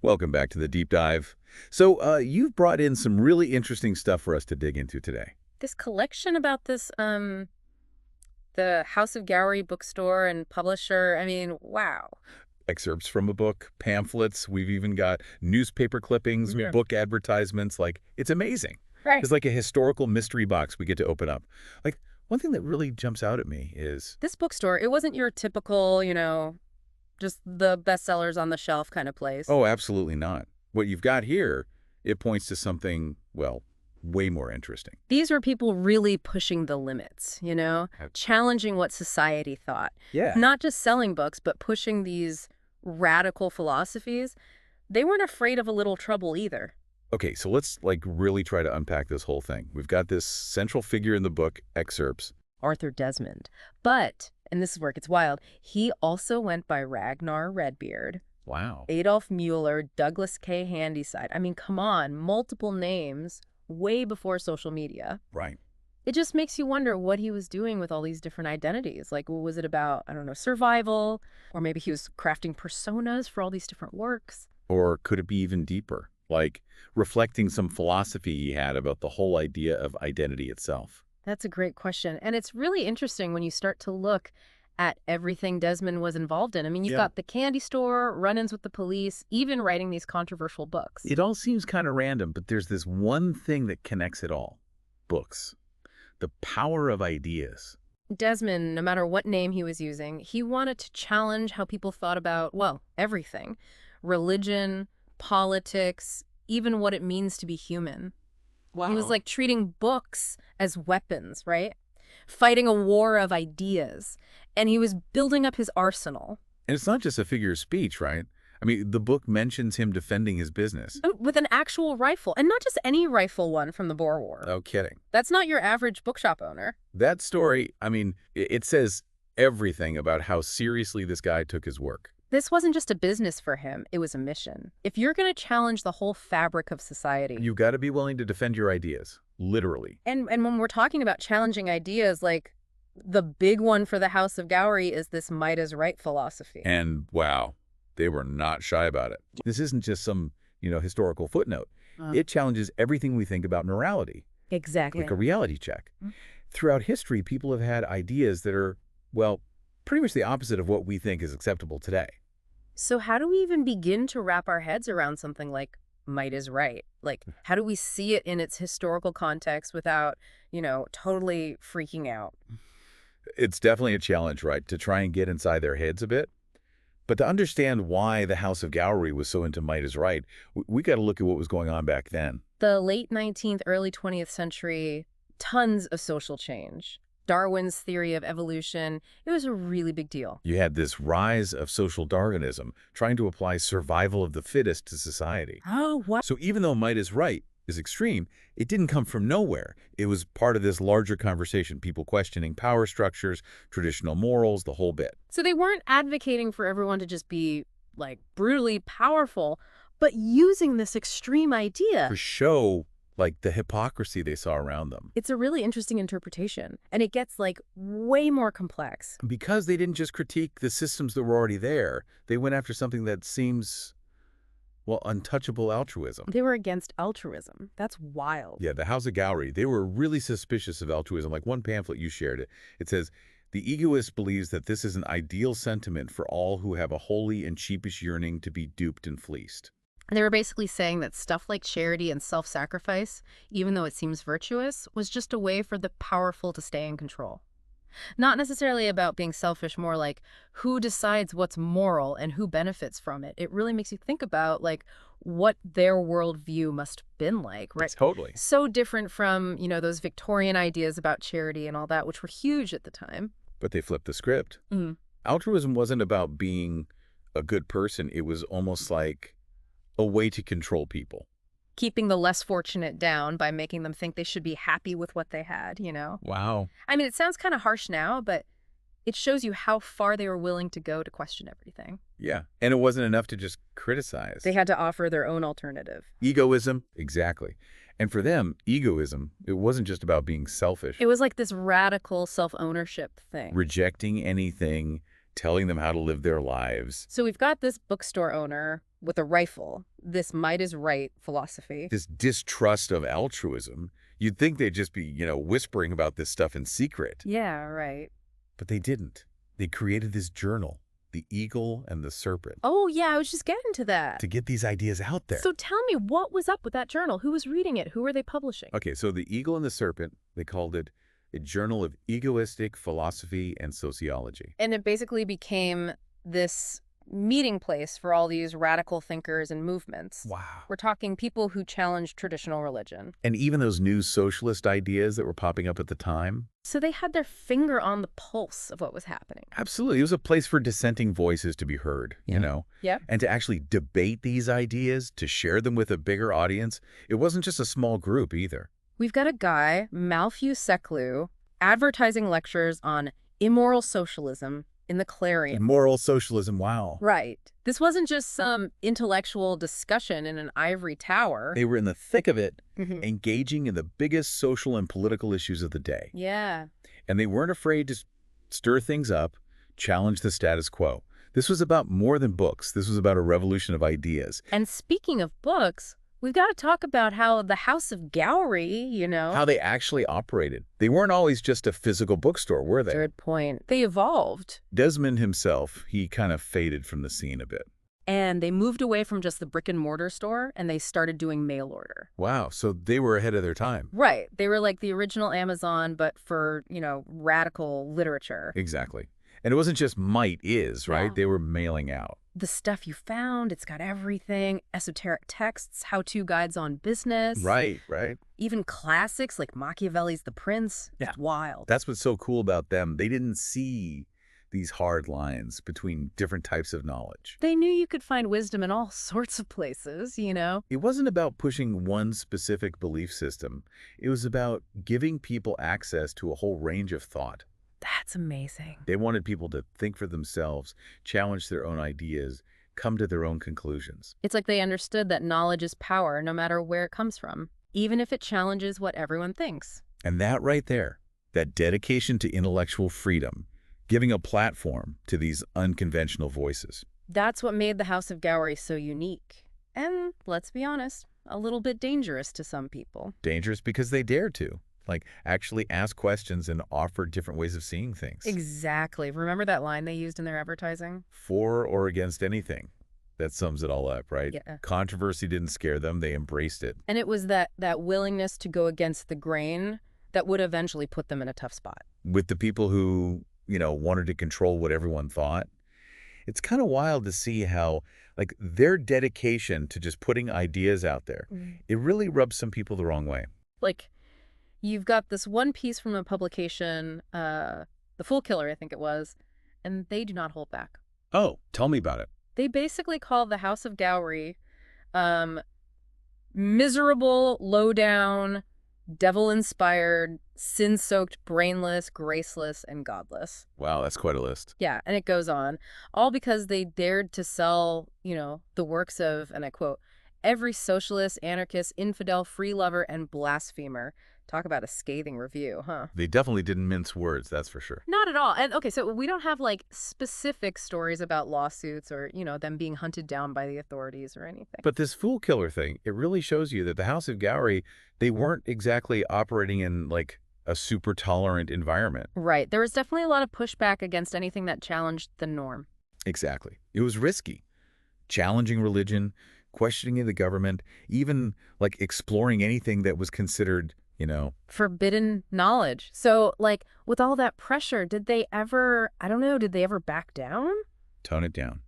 Welcome back to the deep dive. So you've brought in some really interesting stuff for us to dig into today. This collection about this, the House of Gowrie bookstore and publisher, I mean, wow. Excerpts from a book, pamphlets, we've even got newspaper clippings, Yeah. book advertisements. Like, it's amazing. Right. It's like a historical mystery box we get to open up. Like, one thing that really jumps out at me is, This bookstore, it wasn't your typical, just the bestsellers on the shelf kind of place. oh, absolutely not. What you've got here, it points to something, well, way more interesting. These were people really pushing the limits, challenging what society thought. Yeah. Not just selling books, but pushing these radical philosophies. They weren't afraid of a little trouble either. Okay, so let's really try to unpack this whole thing. We've got this central figure in the book, excerpts. Arthur Desmond. But, and this is where it gets wild, he also went by Ragnar Redbeard, Wow. Adolf Mueller, Douglas K. Handyside. I mean, come on, multiple names way before social media. Right. It just makes you wonder what he was doing with all these different identities. Like, was it about, I don't know, survival? Or maybe he was crafting personas for all these different works? Or could it be even deeper? Like reflecting some philosophy he had about the whole idea of identity itself. That's a great question. And it's really interesting when you start to look at everything Desmond was involved in. I mean, you've Yeah. got the candy store, run-ins with the police, even writing these controversial books. It all seems kind of random, but there's this one thing that connects it all. Books. The power of ideas. Desmond, no matter what name he was using, he wanted to challenge how people thought about, well, everything. Religion, politics, even what it means to be human. Wow. He was like treating books as weapons, right? Fighting a war of ideas. And he was building up his arsenal. And it's not just a figure of speech, right? I mean, the book mentions him defending his business. With an actual rifle, and not just any rifle one from the Boer War. No kidding. That's not your average bookshop owner. That story, I mean, it says everything about how seriously this guy took his work. This wasn't just a business for him, it was a mission. If you're going to challenge the whole fabric of society. You got to be willing to defend your ideas, literally. And when we're talking about challenging ideas, like the big one for the House of Gowrie is this might is right philosophy. And wow, they were not shy about it. This isn't just some, historical footnote. It challenges everything we think about morality, Exactly. like a reality check. Throughout history, people have had ideas that are, well, pretty much the opposite of what we think is acceptable today. So how do we even begin to wrap our heads around something like might is right? Like, how do we see it in its historical context without, totally freaking out? It's definitely a challenge, right, to try and get inside their heads a bit. But to understand why the House of Gowrie was so into might is right, we got to look at what was going on back then. The late 19th, early 20th century, tons of social change. Darwin's theory of evolution, it was a really big deal. You had this rise of social Darwinism, trying to apply survival of the fittest to society. Oh, what? So even though might is right is extreme, it didn't come from nowhere. It was part of this larger conversation, people questioning power structures, traditional morals, the whole bit. So they weren't advocating for everyone to just be, like, brutally powerful, but using this extreme idea. To show, like, the hypocrisy they saw around them. It's a really interesting interpretation, and it gets, like, way more complex. Because they didn't just critique the systems that were already there, they went after something that seems, well, untouchable altruism. They were against altruism. That's wild. Yeah, the House of Gowrie, they were really suspicious of altruism. Like one pamphlet you shared, it says, the egoist believes that this is an ideal sentiment for all who have a holy and sheepish yearning to be duped and fleeced. They were basically saying that stuff like charity and self-sacrifice, even though it seems virtuous, was just a way for the powerful to stay in control. Not necessarily about being selfish, more like who decides what's moral and who benefits from it. It really makes you think about, like, what their worldview must have been like, right? Totally. So different from, those Victorian ideas about charity and all that, which were huge at the time. But they flipped the script. Mm. Altruism wasn't about being a good person. It was almost like a way to control people. Keeping the less fortunate down by making them think they should be happy with what they had, Wow. I mean, it sounds kind of harsh now, but it shows you how far they were willing to go to question everything. Yeah. And it wasn't enough to just criticize. They had to offer their own alternative. Egoism. Exactly. And for them, egoism, it wasn't just about being selfish. It was like this radical self-ownership thing. Rejecting anything telling them how to live their lives. So we've got this bookstore owner with a rifle, this might is right philosophy. This distrust of altruism. You'd think they'd just be, whispering about this stuff in secret. Yeah, right. But they didn't. They created this journal, The Eagle and the Serpent, Oh, yeah, I was just getting to that. to get these ideas out there. So tell me, what was up with that journal? Who was reading it? Who were they publishing? Okay, so The Eagle and the Serpent, they called it a journal of egoistic philosophy and sociology. And it basically became this meeting place for all these radical thinkers and movements. Wow. We're talking people who challenged traditional religion. And even those new socialist ideas that were popping up at the time. So they had their finger on the pulse of what was happening. Absolutely. It was a place for dissenting voices to be heard, Yep. and to actually debate these ideas, to share them with a bigger audience. It wasn't just a small group either. We've got a guy, Malfew Seklu, advertising lectures on immoral socialism in the Clarion. Moral socialism, wow. Right. This wasn't just some intellectual discussion in an ivory tower. They were in the thick of it, Mhm. engaging in the biggest social and political issues of the day. Yeah. And they weren't afraid to stir things up, challenge the status quo. This was about more than books. This was about a revolution of ideas. And speaking of books, we've got to talk about how the House of Gowrie, How they actually operated. They weren't always just a physical bookstore, were they? Third point, they evolved. Desmond himself, he kind of faded from the scene a bit. And they moved away from just the brick and mortar store and they started doing mail order. Wow, so they were ahead of their time. Right. They were like the original Amazon, but for, radical literature. Exactly. And it wasn't just might is, right? Yeah. They were mailing out. The stuff you found, it's got everything. Esoteric texts, how-to guides on business. Right. Even classics like Machiavelli's The Prince. Yeah. It's wild. That's what's so cool about them. They didn't see these hard lines between different types of knowledge. They knew you could find wisdom in all sorts of places, It wasn't about pushing one specific belief system. It was about giving people access to a whole range of thought. That's amazing. They wanted people to think for themselves, challenge their own ideas, come to their own conclusions. It's like they understood that knowledge is power no matter where it comes from, even if it challenges what everyone thinks. And that right there, that dedication to intellectual freedom, giving a platform to these unconventional voices. That's what made the House of Gowrie so unique. And, let's be honest, a little bit dangerous to some people. Dangerous because they dared to. Actually ask questions and offer different ways of seeing things. Exactly. Remember that line they used in their advertising? For or against anything. That sums it all up, right? Yeah. Controversy didn't scare them. They embraced it. And it was that willingness to go against the grain that would eventually put them in a tough spot. With the people who, wanted to control what everyone thought, it's kind of wild to see how, their dedication to just putting ideas out there, it really rubs some people the wrong way. You've got this one piece from a publication, The Fool Killer, I think it was, and they do not hold back. Oh, tell me about it. They basically call the House of Gowrie miserable, low-down, devil-inspired, sin-soaked, brainless, graceless, and godless. Wow, that's quite a list. Yeah, and it goes on. All because they dared to sell, the works of, and I quote, every socialist, anarchist, infidel, free lover, and blasphemer. Talk about a scathing review, huh? They definitely didn't mince words, that's for sure. Not at all. And okay, so we don't have specific stories about lawsuits or, them being hunted down by the authorities or anything. But this fool killer thing, it really shows you that the House of Gowrie, they weren't exactly operating in a super tolerant environment. Right. There was definitely a lot of pushback against anything that challenged the norm. Exactly. It was risky. Challenging religion, questioning the government, even exploring anything that was considered forbidden knowledge. So, with all that pressure, did they ever back down? Tone it down.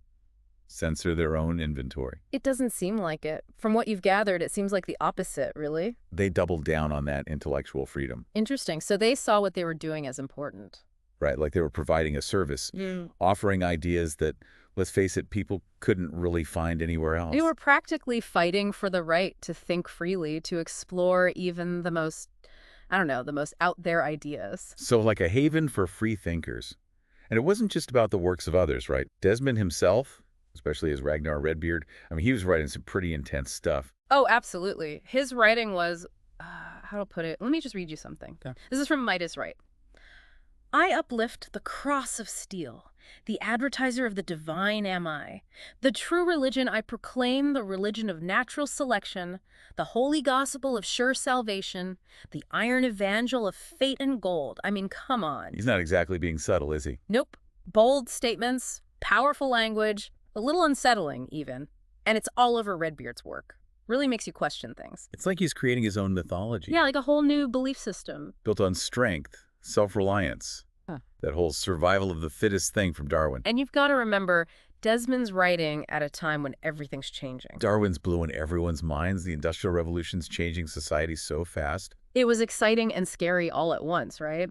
Censor their own inventory. It doesn't seem like it. From what you've gathered, it seems like the opposite, really. They doubled down on that intellectual freedom. Interesting. So they saw what they were doing as important. Right, they were providing a service, offering ideas that, let's face it, people couldn't really find anywhere else. They were practically fighting for the right to think freely, to explore even the most out there ideas. So a haven for free thinkers. And it wasn't just about the works of others, right? Desmond himself, especially as Ragnar Redbeard, he was writing some pretty intense stuff. Oh, absolutely. His writing was, how to put it, let me just read you something. Okay. This is from Midas Right. I uplift the cross of steel The advertiser of the divine am I. The true religion I proclaim, the religion of natural selection, the holy gospel of sure salvation, the iron evangel of fate and gold. I mean, come on. He's not exactly being subtle, is he? Nope. Bold statements, powerful language, a little unsettling even. And it's all over Redbeard's work. Really makes you question things. It's like he's creating his own mythology. Yeah, like a whole new belief system. Built on strength, self-reliance. Huh. That whole survival of the fittest thing from Darwin. And you've got to remember, Desmond's writing at a time when everything's changing. Darwin's blowing everyone's minds. The Industrial Revolution's changing society so fast. It was exciting and scary all at once, right?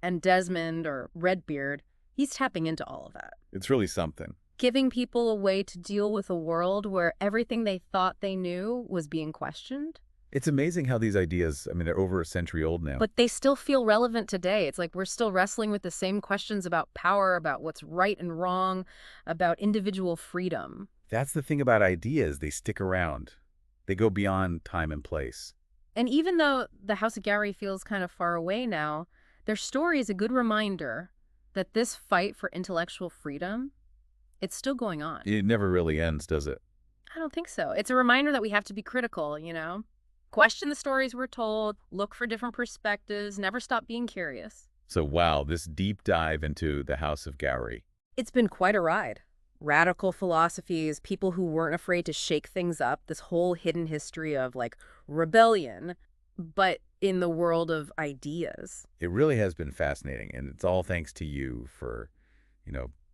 And Desmond, or Redbeard, he's tapping into all of that. It's really something. Giving people a way to deal with a world where everything they thought they knew was being questioned. It's amazing how these ideas, I mean, they're over a century old now. But they still feel relevant today. It's like we're still wrestling with the same questions about power, about what's right and wrong, about individual freedom. That's the thing about ideas. They stick around. They go beyond time and place. And even though the House of Gowrie feels kind of far away now, their story is a good reminder that this fight for intellectual freedom, it's still going on. It never really ends, does it? I don't think so. It's a reminder that we have to be critical, you know? Question the stories we're told, look for different perspectives, never stop being curious. So, wow, this deep dive into the House of Gowrie. It's been quite a ride. Radical philosophies, people who weren't afraid to shake things up, this whole hidden history of, like, rebellion, but in the world of ideas. It really has been fascinating, and it's all thanks to you for,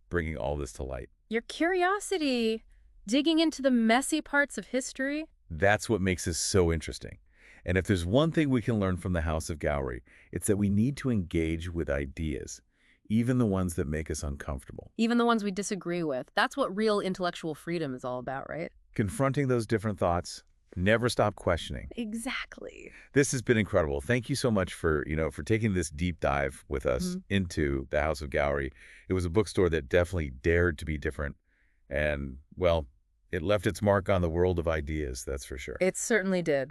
bringing all this to light. Your curiosity, digging into the messy parts of history. That's what makes this so interesting. And if there's one thing we can learn from the House of Gowrie, it's that we need to engage with ideas, even the ones that make us uncomfortable. Even the ones we disagree with. That's what real intellectual freedom is all about, right? Confronting those different thoughts, never stop questioning. Exactly. This has been incredible. Thank you so much for taking this deep dive with us into the House of Gowrie. It was a bookstore that definitely dared to be different. And, well, it left its mark on the world of ideas, that's for sure. It certainly did.